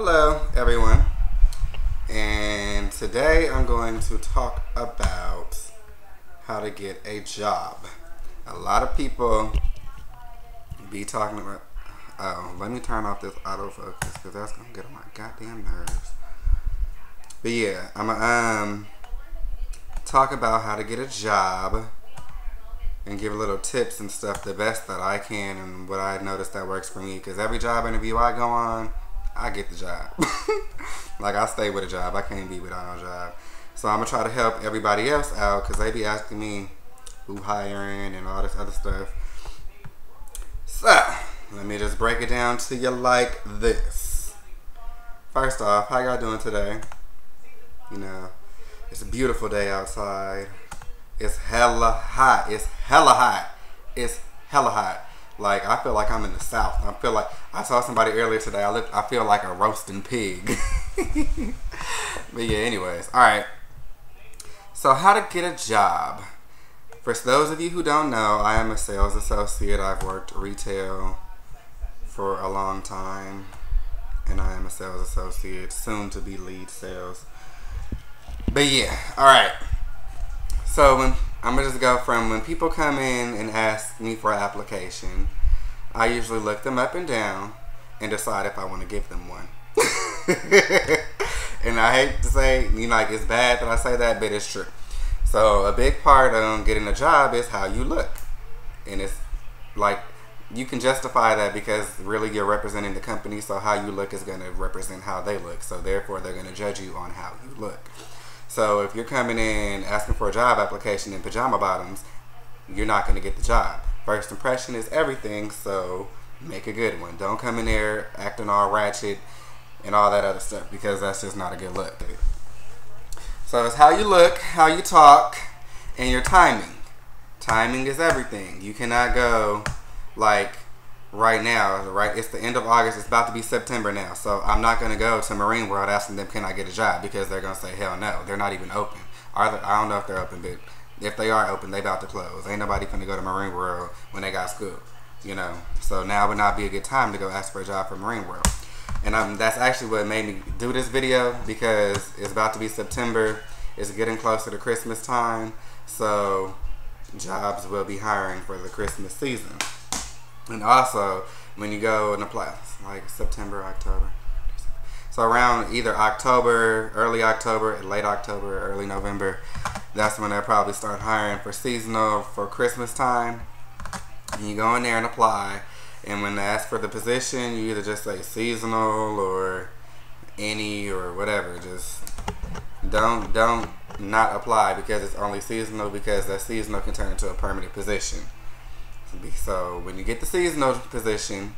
Hello, everyone, and today I'm going to talk about how to get a job. A lot of people be talking about. Oh, let me turn off this autofocus because that's gonna get on my goddamn nerves. But yeah, I'm gonna talk about how to get a job and give a little tips and stuff the best that I can and what I noticed that works for me. Because every job interview I go on, I get the job. Like, I stay with a job. I can't be without no job. So I'm going to try to help everybody else out because they be asking me who hiring and all this other stuff. So, let me just break it down to you like this. First off, how y'all doing today? You know, it's a beautiful day outside. It's hella hot. It's hella hot. It's hella hot. Like, I feel like I'm in the South. I feel like, I saw somebody earlier today, I feel like a roasting pig. But yeah, anyways. Alright. So, how to get a job. For those of you who don't know, I am a sales associate. I've worked retail for a long time. And I am a sales associate, soon to be lead sales. But yeah, alright. So I'm going to just go from when people come in and ask me for an application, I usually look them up and down and decide if I want to give them one. And I hate to say, like, it's bad that I say that, but it's true. So a big part of getting a job is how you look. And it's like, you can justify that because really you're representing the company, so how you look is going to represent how they look. So therefore they're going to judge you on how you look. So if you're coming in asking for a job application in pajama bottoms, you're not going to get the job. First impression is everything, so make a good one. Don't come in there acting all ratchet and all that other stuff because that's just not a good look. So it's how you look, how you talk, and your timing. Timing is everything. You cannot go like right now, right? It's the end of August. It's about to be September now. So I'm not going to go to Marine World asking them, can I get a job? Because they're going to say, hell no. They're not even open. I don't know if they're open, but if they are open, they about to close. Ain't nobody going to go to Marine World when they got school, you know. So now would not be a good time to go ask for a job for Marine World. And that's actually what made me do this video because it's about to be September. It's getting closer to Christmas time. So jobs will be hiring for the Christmas season. And also, when you go and apply, like September, October. So around either October, early October, late October, early November, that's when they'll probably start hiring for seasonal, for Christmas time. And you go in there and apply. And when they ask for the position, you either just say seasonal or any or whatever. Just don't not apply because it's only seasonal, because that seasonal can turn into a permanent position. So when you get the seasonal position,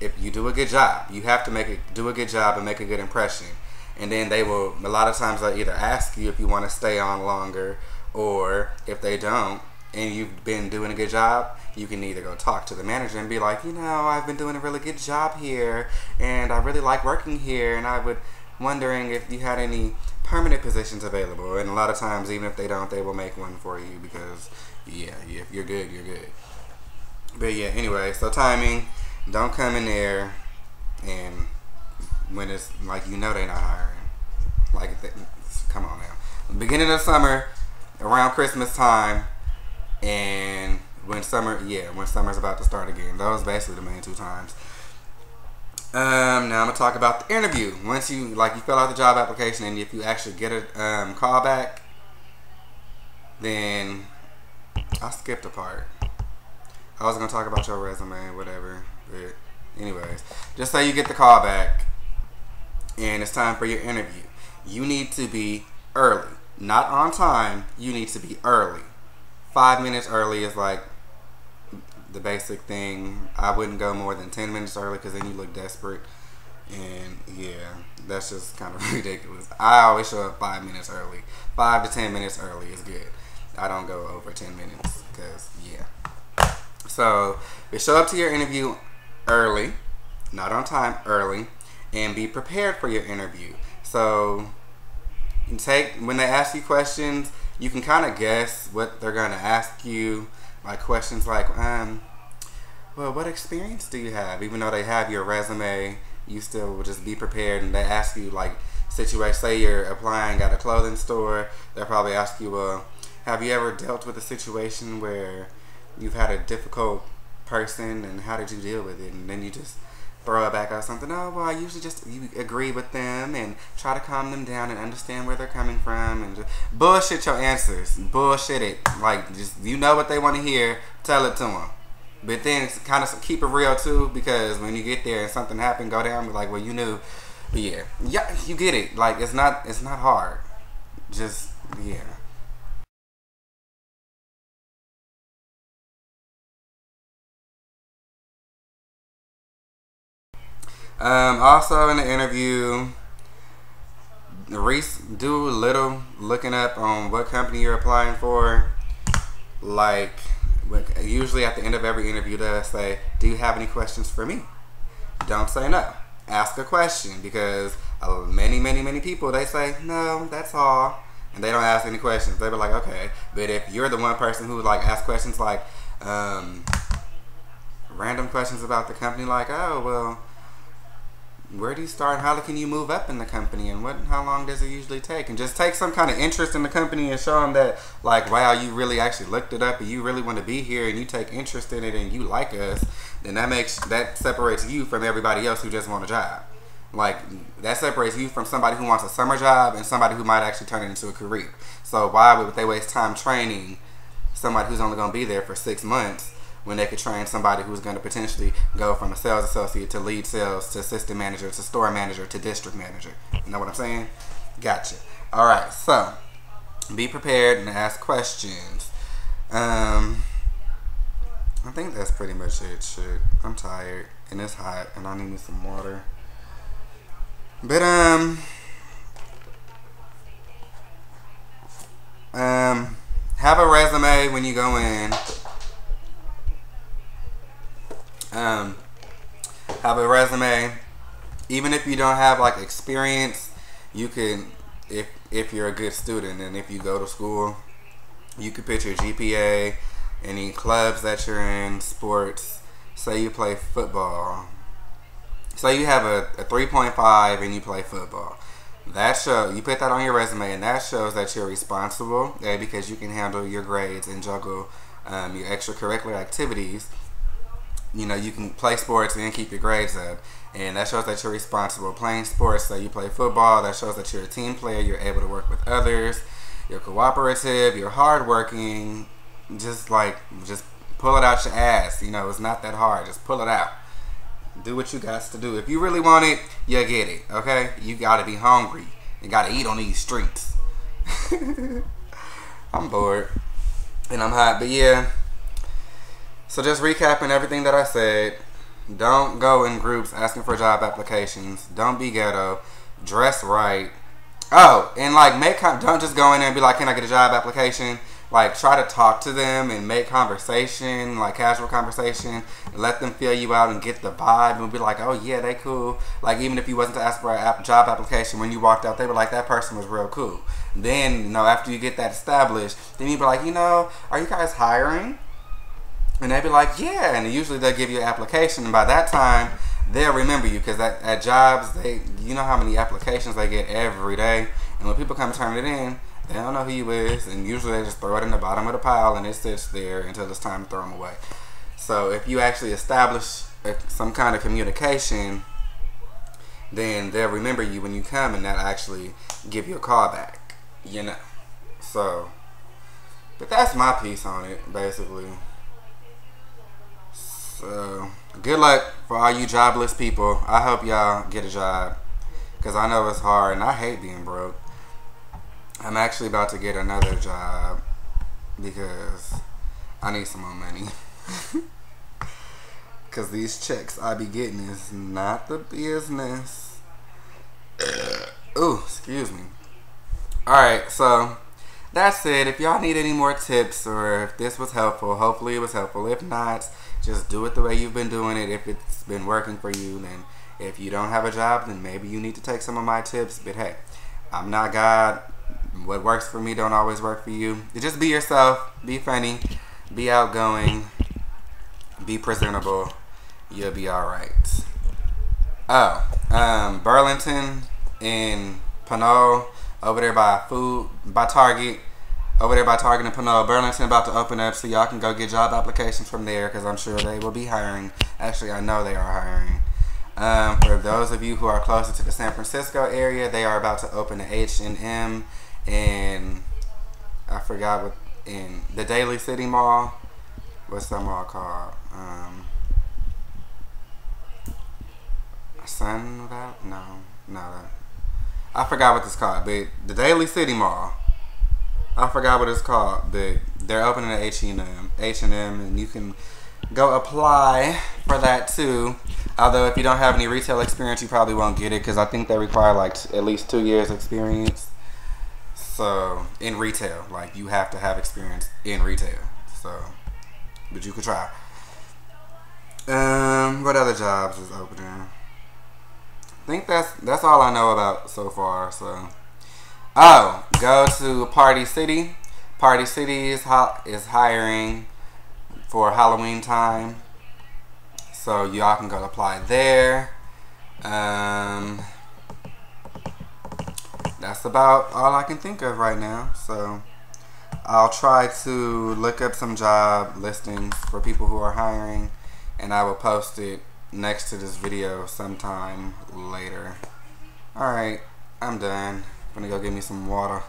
if you do a good job, you have to do a good job and make a good impression. And then they will, a lot of times they'll either ask you if you want to stay on longer, or if they don't and you've been doing a good job, you can either go talk to the manager and be like, you know, I've been doing a really good job here and I really like working here, and I would wondering if you had any permanent positions available. And a lot of times, even if they don't, they will make one for you because yeah, if you're good, you're good. But yeah, anyway, so timing, don't come in there and when it's like, you know, they're not hiring. Like, come on now. Beginning of summer, around Christmas time, and when summer's about to start again. Those are basically the main two times. Now I'm going to talk about the interview. Once you fill out the job application and if you actually get a call back, then I skipped a part. I was going to talk about your resume, whatever. But anyways, just say you get the call back and it's time for your interview. You need to be early. Not on time. You need to be early. 5 minutes early is like the basic thing. I wouldn't go more than 10 minutes early because then you look desperate. And yeah, that's just kind of ridiculous. I always show up 5 minutes early. 5 to 10 minutes early is good. I don't go over 10 minutes because yeah. So, show up to your interview early, not on time, early, and be prepared for your interview. So, when they ask you questions, you can kind of guess what they're going to ask you. Like questions like, well, what experience do you have? Even though they have your resume you still will just be prepared. And they ask you like situation. Say you're applying at a clothing store, they'll probably ask you, well, have you ever dealt with a situation where you've had a difficult person and how did you deal with it? And then you just throw it back out something. Oh, well, I usually just you agree with them and try to calm them down and understand where they're coming from and just bullshit your answers. Bullshit it. Like, just you know what they want to hear, tell it to them. But then kind of keep it real too, because when you get there and something happened, go down and be like, well, you knew. But yeah, you get it. Like, it's not hard. Just, yeah. Also in the interview, do a little looking up on what company you're applying for. Like, usually at the end of every interview, they'll say, do you have any questions for me? Don't say no. Ask a question, because many people, they say, no, that's all. And they don't ask any questions. They be like, okay. But if you're the one person who like asks questions like random questions about the company, like, oh, well, where do you start? How can you move up in the company? And how long does it usually take? And just take some kind of interest in the company and show them that, like, wow, you really actually looked it up and you really want to be here and you take interest in it and you like us. Then that separates you from everybody else who just want a job. Like, that separates you from somebody who wants a summer job and somebody who might actually turn it into a career. So why would they waste time training somebody who's only going to be there for 6 months when they could train somebody who's going to potentially go from a sales associate to lead sales to assistant manager to store manager to district manager? You know what I'm saying? Gotcha. All right, so be prepared and ask questions. I think that's pretty much it. Shit, I'm tired and it's hot and I need me some water. But have a resume when you go in. Have a resume. Even if you don't have like experience, you can, if you're a good student and if you go to school, you can put your GPA, any clubs that you're in, sports. Say you play football. Say you have a 3.5 and you play football. You put that on your resume, and that shows that you're responsible, because you can handle your grades and juggle your extracurricular activities. You know, you can play sports and keep your grades up. And that shows that you're responsible playing sports. So you play football. That shows that you're a team player. You're able to work with others. You're cooperative. You're hardworking. Just pull it out your ass. You know, it's not that hard. Just pull it out. Do what you got to do. If you really want it, you get it. Okay? You got to be hungry. You got to eat on these streets. I'm bored. And I'm hot. But yeah. So just recapping everything that I said, don't go in groups asking for job applications. Don't be ghetto. Dress right. Oh, and like don't just go in there and be like, can I get a job application? Like, try to talk to them and make conversation, like casual conversation. Let them feel you out and get the vibe and be like, oh yeah, they cool. Like, even if you wasn't to ask for a job application, when you walked out, they were like, that person was real cool. Then, you know, after you get that established, then you be like, you know, are you guys hiring? And they'd be like, yeah. And usually they'll give you an application. And by that time, they'll remember you. Because at jobs, you know how many applications they get every day. And when people come turn it in, they don't know who you is. And usually they just throw it in the bottom of the pile and it sits there until it's time to throw them away. So if you actually establish some kind of communication, then they'll remember you when you come and they'll actually give you a call back. You know. So, but that's my piece on it, basically. So, good luck for all you jobless people. I hope y'all get a job, because I know it's hard and I hate being broke. I'm actually about to get another job because I need some more money. Because these checks I be getting is not the business. Ooh, excuse me. Alright, so that's it. If y'all need any more tips or if this was helpful, hopefully it was helpful. If not, just do it the way you've been doing it. If it's been working for you, then if you don't have a job, then maybe you need to take some of my tips. But hey, I'm not God. What works for me don't always work for you. Just be yourself. Be funny. Be outgoing. Be presentable. You'll be alright. Burlington in Pinole, over there by Target. Over there by Target and Pinole. Burlington about to open up, so y'all can go get job applications from there, because I'm sure they will be hiring. Actually, I know they are hiring. For those of you who are closer to the San Francisco area, they are about to open the H&M in, I forgot what, in the Daly City Mall. What's that mall called? Sun Valley? No. I forgot what it's called, but the Daly City Mall. I forgot what it's called, but they're opening at H&M, and you can go apply for that too. Although if you don't have any retail experience, you probably won't get it, because I think they require like at least 2 years experience. So in retail, like you have to have experience in retail. So, but you could try. What other jobs is opening? I think that's all I know about so far. So, go to Party City. Party City is hiring for Halloween time, so y'all can go apply there. That's about all I can think of right now. So I'll try to look up some job listings for people who are hiring, and I will post it next to this video sometime later. Alright, I'm done. I'm gonna go get me some water.